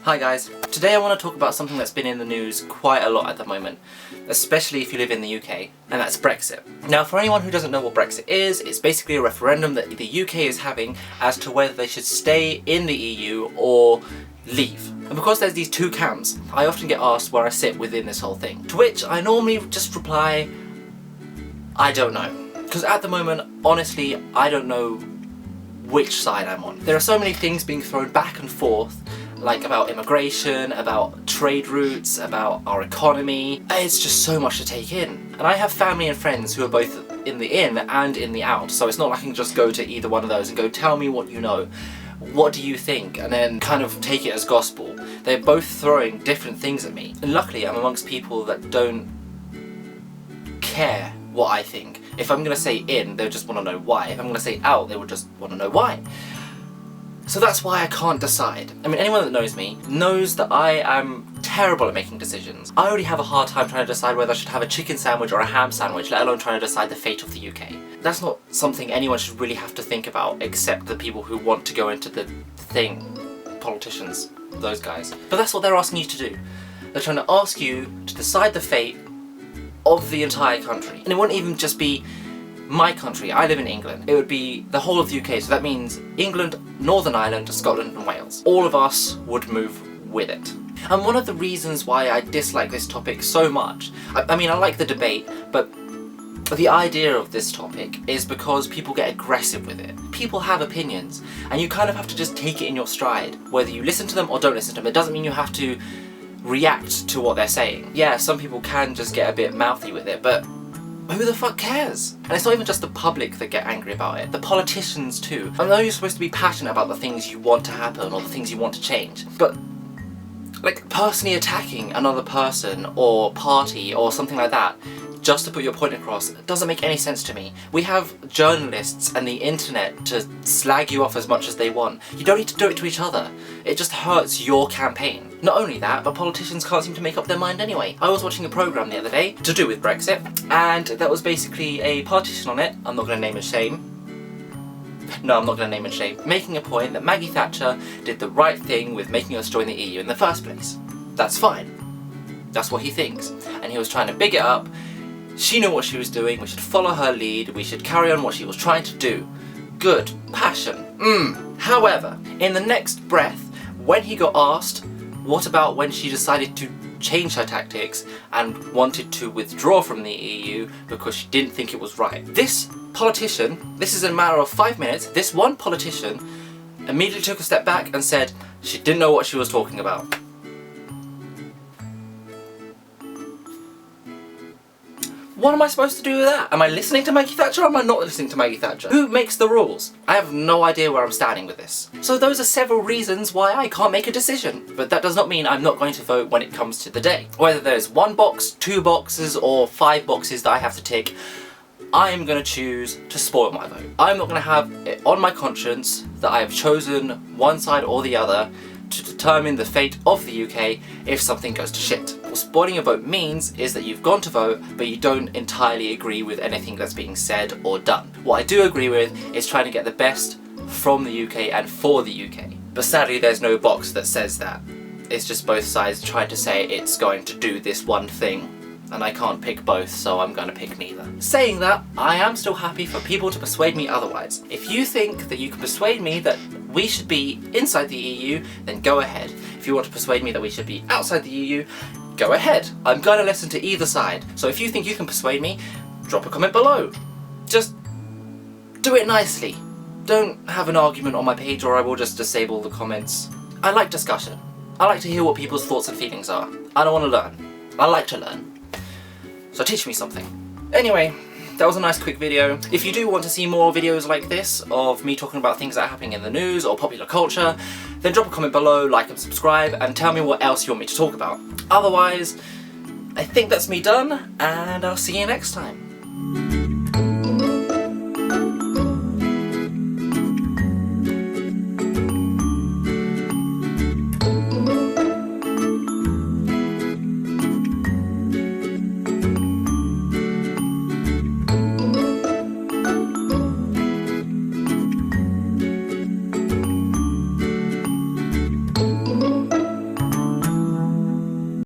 Hi guys, today I want to talk about something that's been in the news quite a lot at the moment, especially if you live in the UK, and that's Brexit. Now for anyone who doesn't know what Brexit is, it's basically a referendum that the UK is having as to whether they should stay in the EU or leave. And because there's these two camps, I often get asked where I sit within this whole thing, to which I normally just reply, I don't know. Because at the moment, honestly, I don't know which side I'm on. There are so many things being thrown back and forth, like about immigration, about trade routes, about our economy. It's just so much to take in. And I have family and friends who are both in the in and in the out, so it's not like I can just go to either one of those and go, tell me what you know. What do you think? And then kind of take it as gospel. They're both throwing different things at me. And luckily I'm amongst people that don't care what I think. If I'm going to say in, they'll just want to know why. If I'm going to say out, they will just want to know why. So that's why I can't decide. I mean, anyone that knows me knows that I am terrible at making decisions. I already have a hard time trying to decide whether I should have a chicken sandwich or a ham sandwich, let alone trying to decide the fate of the UK. That's not something anyone should really have to think about, except the people who want to go into the thing. Politicians, those guys. But that's what they're asking you to do. They're trying to ask you to decide the fate of the entire country. And it wouldn't even just be my country. I live in England. It would be the whole of the UK, so that means England, Northern Ireland, Scotland and Wales. All of us would move with it. And one of the reasons why I dislike this topic so much, I mean I like the debate, but the idea of this topic is because people get aggressive with it. People have opinions, and you kind of have to just take it in your stride, whether you listen to them or don't listen to them. It doesn't mean you have to react to what they're saying. Yeah, some people can just get a bit mouthy with it, but who the fuck cares? And it's not even just the public that get angry about it, the politicians too. I know you're supposed to be passionate about the things you want to happen or the things you want to change, but like personally attacking another person or party or something like that just to put your point across doesn't make any sense to me. We have journalists and the internet to slag you off as much as they want. You don't need to do it to each other. It just hurts your campaign. Not only that, but politicians can't seem to make up their mind anyway. I was watching a programme the other day to do with Brexit, and there was basically a politician on it, I'm not going to name and shame. No, I'm not going to name and shame. Making a point that Maggie Thatcher did the right thing with making us join the EU in the first place. That's fine. That's what he thinks. And he was trying to big it up. She knew what she was doing, we should follow her lead, we should carry on what she was trying to do. Good. Passion. However, in the next breath, when he got asked, what about when she decided to change her tactics and wanted to withdraw from the EU because she didn't think it was right? This politician, this is in a matter of 5 minutes, this one politician immediately took a step back and said she didn't know what she was talking about. What am I supposed to do with that? Am I listening to Maggie Thatcher or am I not listening to Maggie Thatcher? Who makes the rules? I have no idea where I'm standing with this. So those are several reasons why I can't make a decision. But that does not mean I'm not going to vote when it comes to the day. Whether there's 1 box, 2 boxes or 5 boxes that I have to tick, I am going to choose to spoil my vote. I'm not going to have it on my conscience that I have chosen one side or the other to determine the fate of the UK if something goes to shit. What spoiling your vote means is that you've gone to vote but you don't entirely agree with anything that's being said or done. What I do agree with is trying to get the best from the UK and for the UK. But sadly there's no box that says that. It's just both sides trying to say it's going to do this one thing. And I can't pick both, so I'm gonna pick neither. Saying that, I am still happy for people to persuade me otherwise. If you think that you can persuade me that we should be inside the EU, then go ahead. If you want to persuade me that we should be outside the EU, go ahead. I'm gonna listen to either side. So if you think you can persuade me, drop a comment below. Just do it nicely. Don't have an argument on my page or I will just disable the comments. I like discussion. I like to hear what people's thoughts and feelings are. I don't want to learn. I like to learn. So teach me something. Anyway, that was a nice quick video. If you do want to see more videos like this, of me talking about things that are happening in the news or popular culture, then drop a comment below, like and subscribe, and tell me what else you want me to talk about. Otherwise, I think that's me done, and I'll see you next time.